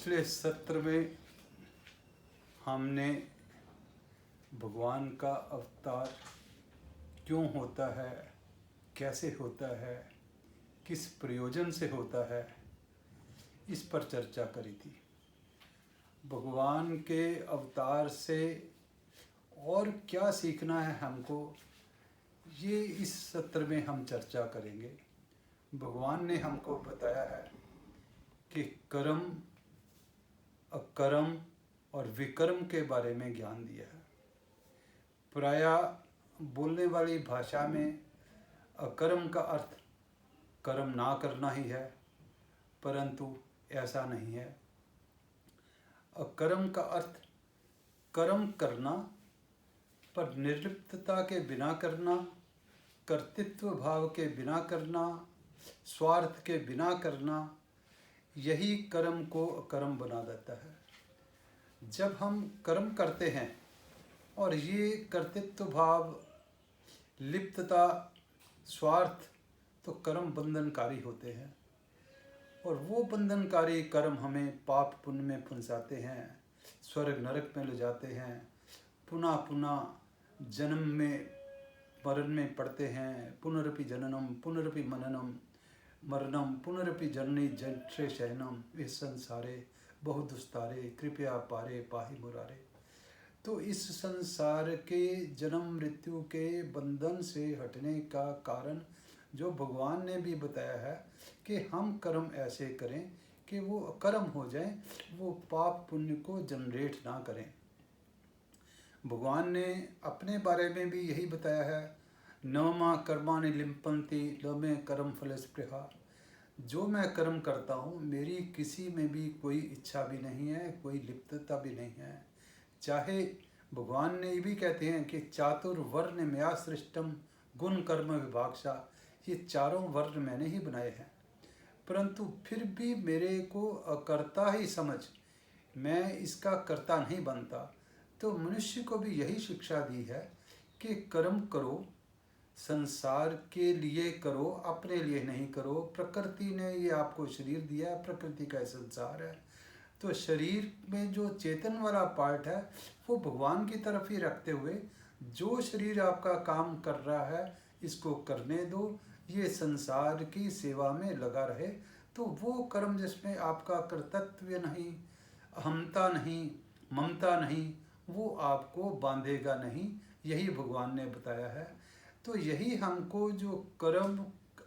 पिछले सत्र में हमने भगवान का अवतार क्यों होता है, कैसे होता है, किस प्रयोजन से होता है, इस पर चर्चा करी थी। भगवान के अवतार से और क्या सीखना है हमको, ये इस सत्र में हम चर्चा करेंगे। भगवान ने हमको बताया है कि कर्म, अकर्म और विकर्म के बारे में ज्ञान दिया है। प्रायः बोलने वाली भाषा में अकर्म का अर्थ कर्म ना करना ही है, परंतु ऐसा नहीं है। अकर्म का अर्थ कर्म करना पर निर्लिप्तता के बिना करना, कर्तृत्व भाव के बिना करना, स्वार्थ के बिना करना, यही कर्म को अकर्म बना देता है। जब हम कर्म करते हैं और ये कर्तृत्व भाव, लिप्तता, स्वार्थ, तो कर्म बंधनकारी होते हैं और वो बंधनकारी कर्म हमें पाप पुण्य में फंसाते हैं, स्वर्ग नरक में ले जाते हैं, पुनः पुनः जन्म में मरण में पड़ते हैं। पुनरपि जननम पुनरपि मननम मरणम पुनरपि जननी जठरे शयनम इस संसारे बहु दुस्तारे कृपया पारे पाहि मुरारे। तो इस संसार के जन्म मृत्यु के बंधन से हटने का कारण जो भगवान ने भी बताया है कि हम कर्म ऐसे करें कि वो अकर्म हो जाए, वो पाप पुण्य को जनरेट ना करें। भगवान ने अपने बारे में भी यही बताया है, न मा कर्माणि लिम्पन्ति न मे कर्म फल स्पृहा। जो मैं कर्म करता हूँ मेरी किसी में भी कोई इच्छा भी नहीं है, कोई लिप्तता भी नहीं है। चाहे भगवान ने ये भी कहते हैं कि चातुर्वर्ण मया सृष्टम गुण कर्म विभागशा, ये चारों वर्ण मैंने ही बनाए हैं, परंतु फिर भी मेरे को अकर्ता ही समझ, मैं इसका कर्ता नहीं बनता। तो मनुष्य को भी यही शिक्षा दी है कि कर्म करो, संसार के लिए करो, अपने लिए नहीं करो। प्रकृति ने ये आपको शरीर दिया है, प्रकृति का संसार है, तो शरीर में जो चेतन वाला पार्ट है वो भगवान की तरफ ही रखते हुए जो शरीर आपका काम कर रहा है इसको करने दो, ये संसार की सेवा में लगा रहे। तो वो कर्म जिसमें आपका कर्तव्य नहीं, अहमता नहीं, ममता नहीं, वो आपको बांधेगा नहीं, यही भगवान ने बताया है। तो यही हमको जो कर्म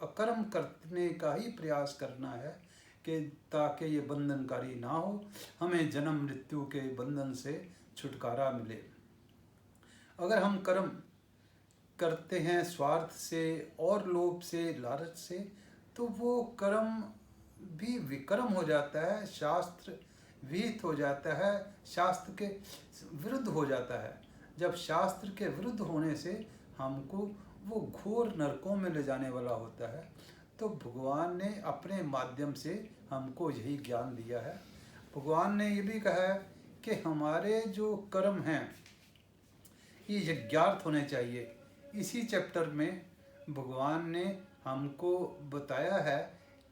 अकर्म करने का ही प्रयास करना है कि ताकि ये बंधनकारी ना हो, हमें जन्म मृत्यु के बंधन से छुटकारा मिले। अगर हम कर्म करते हैं स्वार्थ से और लोभ से, लालच से, तो वो कर्म भी विकर्म हो जाता है, शास्त्र विहित हो जाता है, शास्त्र के विरुद्ध हो जाता है। जब शास्त्र के विरुद्ध होने से हमको वो घोर नरकों में ले जाने वाला होता है। तो भगवान ने अपने माध्यम से हमको यही ज्ञान दिया है। भगवान ने ये भी कहा है कि हमारे जो कर्म हैं ये यज्ञार्थ होने चाहिए। इसी चैप्टर में भगवान ने हमको बताया है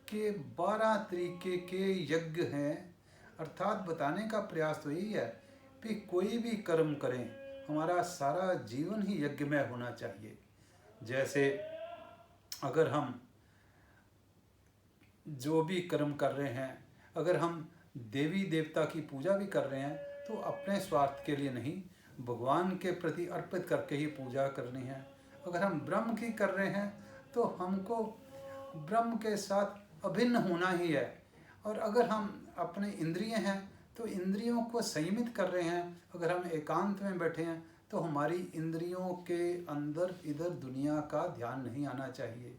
कि 12 तरीके के यज्ञ हैं, अर्थात बताने का प्रयास तो यही है कि कोई भी कर्म करें, हमारा सारा जीवन ही यज्ञमय होना चाहिए। जैसे अगर हम जो भी कर्म कर रहे हैं, अगर हम देवी देवता की पूजा भी कर रहे हैं तो अपने स्वार्थ के लिए नहीं, भगवान के प्रति अर्पित करके ही पूजा करनी है। अगर हम ब्रह्म की कर रहे हैं तो हमको ब्रह्म के साथ अभिन्न होना ही है। और अगर हम अपने इंद्रिय हैं तो इंद्रियों को संयमित कर रहे हैं। अगर हम एकांत में बैठे हैं तो हमारी इंद्रियों के अंदर इधर दुनिया का ध्यान नहीं आना चाहिए।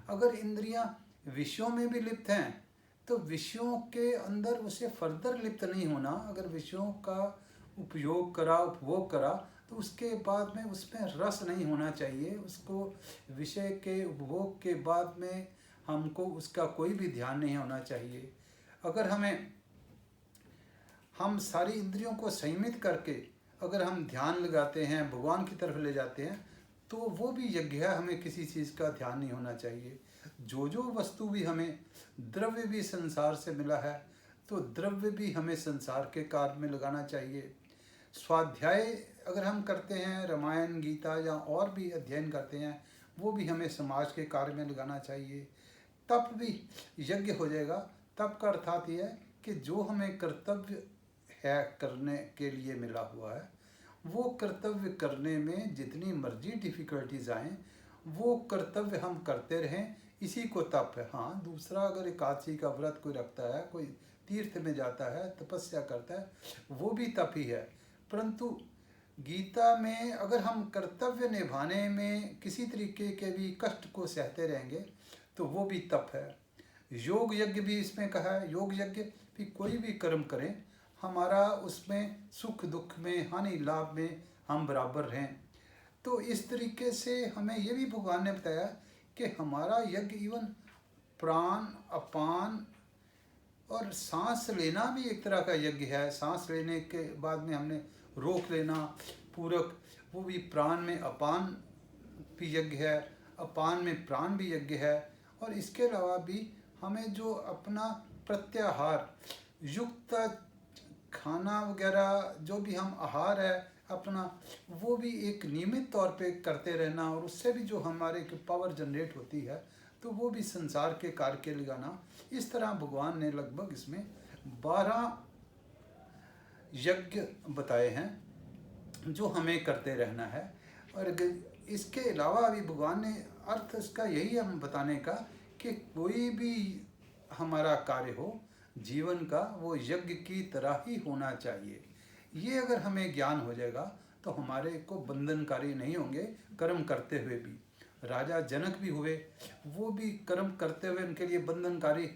अगर इंद्रियां विषयों में भी लिप्त हैं तो विषयों के अंदर उसे फर्दर लिप्त नहीं होना। अगर विषयों का उपयोग करा, उपभोग करा, तो उसके बाद में उसमें रस नहीं होना चाहिए। उसको विषय के उपभोग के बाद में हमको उसका कोई भी ध्यान नहीं होना चाहिए। अगर हम सारी इंद्रियों को संयमित करके अगर हम ध्यान लगाते हैं, भगवान की तरफ ले जाते हैं, तो वो भी यज्ञ है। हमें किसी चीज़ का ध्यान नहीं होना चाहिए। जो जो वस्तु भी हमें, द्रव्य भी संसार से मिला है, तो द्रव्य भी हमें संसार के कार्य में लगाना चाहिए। स्वाध्याय अगर हम करते हैं, रामायण गीता या और भी अध्ययन करते हैं, वो भी हमें समाज के कार्य में लगाना चाहिए। तप भी यज्ञ हो जाएगा। तप का अर्थात यह है कि जो हमें कर्तव्य है करने के लिए मिला हुआ है, वो कर्तव्य करने में जितनी मर्जी डिफ़िकल्टीज आएँ, वो कर्तव्य हम करते रहें, इसी को तप है। हाँ, दूसरा अगर एकादशी का व्रत कोई रखता है, कोई तीर्थ में जाता है, तपस्या करता है, वो भी तप ही है। परंतु गीता में अगर हम कर्तव्य निभाने में किसी तरीके के भी कष्ट को सहते रहेंगे तो वो भी तप है। योग यज्ञ भी इसमें कहा है। योग यज्ञ भी कोई भी कर्म करें, हमारा उसमें सुख दुख में, हानि लाभ में हम बराबर रहें। तो इस तरीके से हमें ये भी भगवान ने बताया कि हमारा यज्ञ इवन प्राण, अपान और सांस लेना भी एक तरह का यज्ञ है। सांस लेने के बाद में हमने रोक लेना पूरक, वो भी प्राण में अपान भी यज्ञ है, अपान में प्राण भी यज्ञ है। और इसके अलावा भी हमें जो अपना प्रत्याहार युक्त खाना वगैरह जो भी हम आहार है अपना, वो भी एक नियमित तौर पे करते रहना, और उससे भी जो हमारे पावर जनरेट होती है तो वो भी संसार के कार्य के लगाना। इस तरह भगवान ने लगभग इसमें 12 यज्ञ बताए हैं जो हमें करते रहना है। और इसके अलावा भी भगवान ने अर्थ इसका यही हम बताने का कि कोई भी हमारा कार्य हो जीवन का, वो यज्ञ की तरह ही होना चाहिए। ये अगर हमें ज्ञान हो जाएगा तो हमारे को बंधनकारी नहीं होंगे कर्म करते हुए भी। राजा जनक भी हुए, वो भी कर्म करते हुए उनके लिए बंधनकारी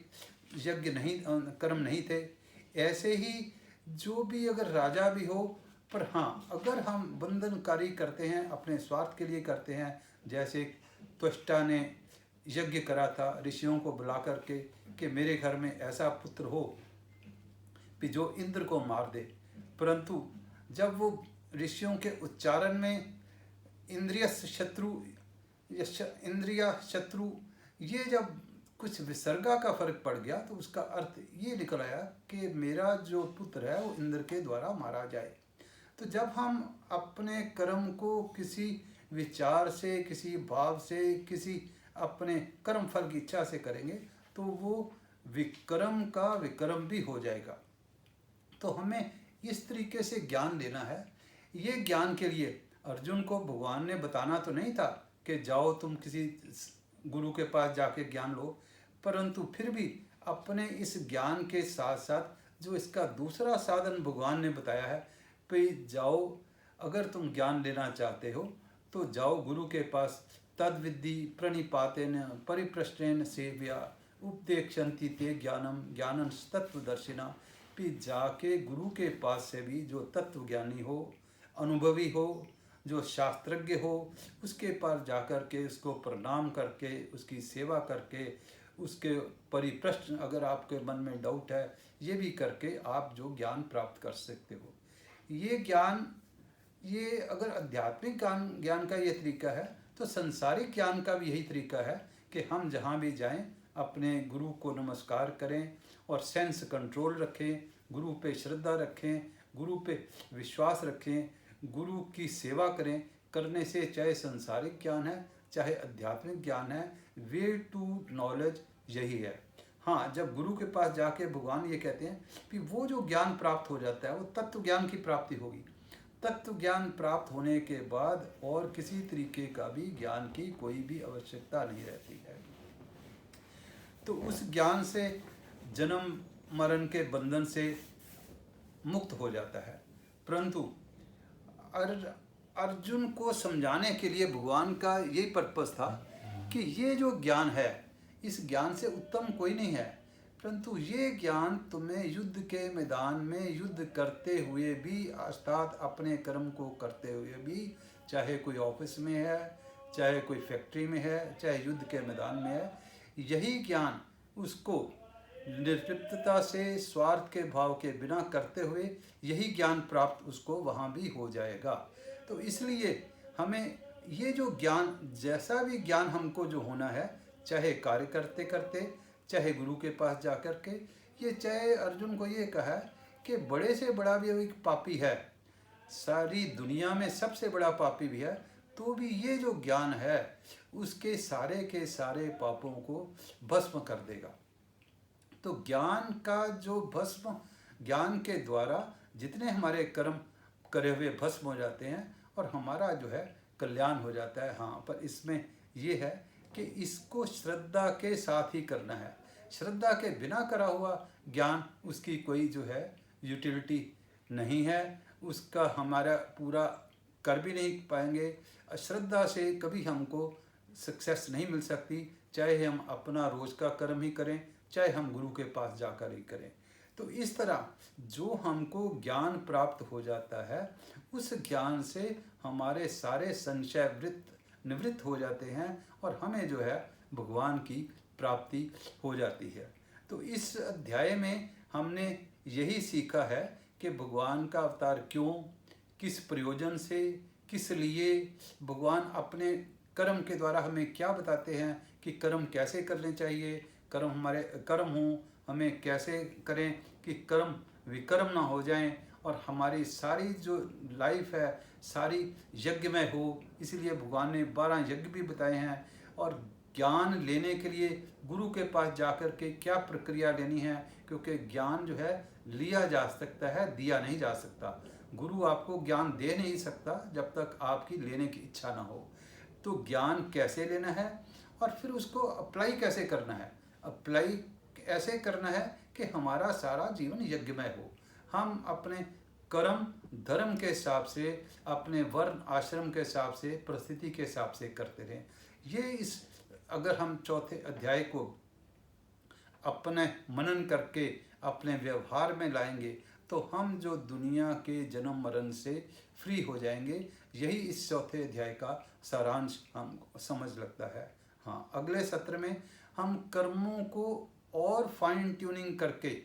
यज्ञ नहीं, कर्म नहीं थे। ऐसे ही जो भी अगर राजा भी हो, पर हाँ अगर हम बंधनकारी करते हैं, अपने स्वार्थ के लिए करते हैं, जैसे त्वष्टा ने यज्ञ करा था ऋषियों को बुला करके कि मेरे घर में ऐसा पुत्र हो कि जो इंद्र को मार दे, परंतु जब वो ऋषियों के उच्चारण में इंद्रिय शत्रु ये जब कुछ विसर्गा का फर्क पड़ गया तो उसका अर्थ ये निकल आया कि मेरा जो पुत्र है वो इंद्र के द्वारा मारा जाए। तो जब हम अपने कर्म को किसी विचार से, किसी भाव से, किसी अपने कर्म फल की इच्छा से करेंगे तो वो विक्रम का विक्रम भी हो जाएगा। तो हमें इस तरीके से ज्ञान लेना है। ये ज्ञान के लिए अर्जुन को भगवान ने बताना तो नहीं था कि जाओ तुम किसी गुरु के पास जाके ज्ञान लो, परंतु फिर भी अपने इस ज्ञान के साथ साथ जो इसका दूसरा साधन भगवान ने बताया है कि जाओ, अगर तुम ज्ञान लेना चाहते हो तो जाओ गुरु के पास। तद विद्धि प्रणिपातेन परिप्रश्नेन सेव्या उपदेक्षन्ति ते ज्ञानम ज्ञानं तत्वदर्शिना। भी जाके गुरु के पास से भी जो तत्व ज्ञानी हो, अनुभवी हो, जो शास्त्रज्ञ हो, उसके पास जाकर के उसको प्रणाम करके, उसकी सेवा करके, उसके परिप्रश्न अगर आपके मन में डाउट है ये भी करके आप जो ज्ञान प्राप्त कर सकते हो। ये ज्ञान, ये अगर आध्यात्मिक ज्ञान का ये तरीका है तो संसारिक ज्ञान का भी यही तरीका है कि हम जहाँ भी जाएं अपने गुरु को नमस्कार करें और सेंस कंट्रोल रखें, गुरु पे श्रद्धा रखें, गुरु पे विश्वास रखें, गुरु की सेवा करें। करने से चाहे संसारिक ज्ञान है चाहे आध्यात्मिक ज्ञान है, वे टू नॉलेज यही है। हाँ, जब गुरु के पास जाके भगवान ये कहते हैं कि वो जो ज्ञान प्राप्त हो जाता है वो तत्व ज्ञान की प्राप्ति होगी। तत्व ज्ञान प्राप्त होने के बाद और किसी तरीके का भी ज्ञान की कोई भी आवश्यकता नहीं रहती है। तो उस ज्ञान से जन्म मरण के बंधन से मुक्त हो जाता है। परंतु अर्जुन को समझाने के लिए भगवान का यही पर्पस था कि ये जो ज्ञान है, इस ज्ञान से उत्तम कोई नहीं है, परंतु ये ज्ञान तुम्हें युद्ध के मैदान में युद्ध करते हुए भी, अर्थात अपने कर्म को करते हुए भी, चाहे कोई ऑफिस में है, चाहे कोई फैक्ट्री में है, चाहे युद्ध के मैदान में है, यही ज्ञान उसको निर्लिप्तता से, स्वार्थ के भाव के बिना करते हुए यही ज्ञान प्राप्त उसको वहाँ भी हो जाएगा। तो इसलिए हमें ये जो ज्ञान, जैसा भी ज्ञान हमको जो होना है, चाहे कार्य करते करते, चाहे गुरु के पास जा कर के, ये चाहे अर्जुन को ये कहा कि बड़े से बड़ा भी एक पापी है, सारी दुनिया में सबसे बड़ा पापी भी है, तो भी ये जो ज्ञान है उसके सारे के सारे पापों को भस्म कर देगा। तो ज्ञान का जो भस्म, ज्ञान के द्वारा जितने हमारे कर्म करे हुए भस्म हो जाते हैं और हमारा जो है कल्याण हो जाता है। हाँ, पर इसमें ये है कि इसको श्रद्धा के साथ ही करना है। श्रद्धा के बिना करा हुआ ज्ञान, उसकी कोई जो है यूटिलिटी नहीं है, उसका हमारा पूरा कर भी नहीं पाएंगे। अश्रद्धा से कभी हमको सक्सेस नहीं मिल सकती, चाहे हम अपना रोज का कर्म ही करें, चाहे हम गुरु के पास जाकर ही करें। तो इस तरह जो हमको ज्ञान प्राप्त हो जाता है, उस ज्ञान से हमारे सारे संशय निवृत्त हो जाते हैं और हमें जो है भगवान की प्राप्ति हो जाती है। तो इस अध्याय में हमने यही सीखा है कि भगवान का अवतार क्यों, किस प्रयोजन से, किस लिए, भगवान अपने कर्म के द्वारा हमें क्या बताते हैं कि कर्म कैसे करने चाहिए, कर्म हमारे कर्म हों, हमें कैसे करें कि कर्म विकर्म ना हो जाएं और हमारी सारी जो लाइफ है सारी यज्ञमय हो। इसलिए भगवान ने 12 यज्ञ भी बताए हैं। और ज्ञान लेने के लिए गुरु के पास जाकर के क्या प्रक्रिया लेनी है, क्योंकि ज्ञान जो है लिया जा सकता है, दिया नहीं जा सकता। गुरु आपको ज्ञान दे नहीं सकता जब तक आपकी लेने की इच्छा ना हो। तो ज्ञान कैसे लेना है और फिर उसको अप्लाई कैसे करना है। अप्लाई ऐसे करना है कि हमारा सारा जीवन यज्ञमय हो। हम अपने कर्म धर्म के हिसाब से, अपने वर्ण आश्रम के हिसाब से, परिस्थिति के हिसाब से करते रहें। ये इस अगर हम चौथे अध्याय को अपने मनन करके अपने व्यवहार में लाएंगे तो हम जो दुनिया के जन्म मरण से फ्री हो जाएंगे। यही इस चौथे अध्याय का सारांश हम समझ लगता है। हाँ, अगले सत्र में हम कर्मों को और फाइन ट्यूनिंग करके,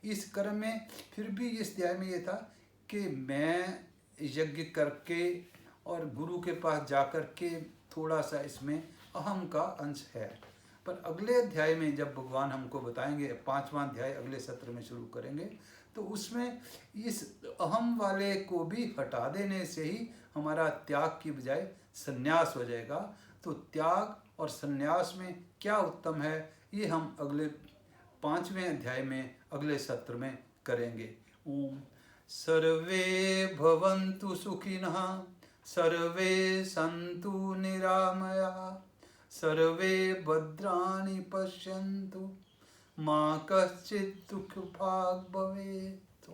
इस कर्म में फिर भी इस अध्याय में ये था कि मैं यज्ञ करके और गुरु के पास जाकर के थोड़ा सा इसमें अहम का अंश है। पर अगले अध्याय में जब भगवान हमको बताएंगे, 5वां अध्याय अगले सत्र में शुरू करेंगे, तो उसमें इस अहम वाले को भी हटा देने से ही हमारा त्याग की बजाय संन्यास हो जाएगा। तो त्याग और संन्यास में क्या उत्तम है, ये हम अगले 5वें अध्याय में अगले सत्र में करेंगे। ओम सर्वे भवन्तु सुखिनः, सर्वे सन्तु निरामया, सर्वे भद्राणि पश्यन्तु, मा कश्चित् दुःखभाग् भवेत्।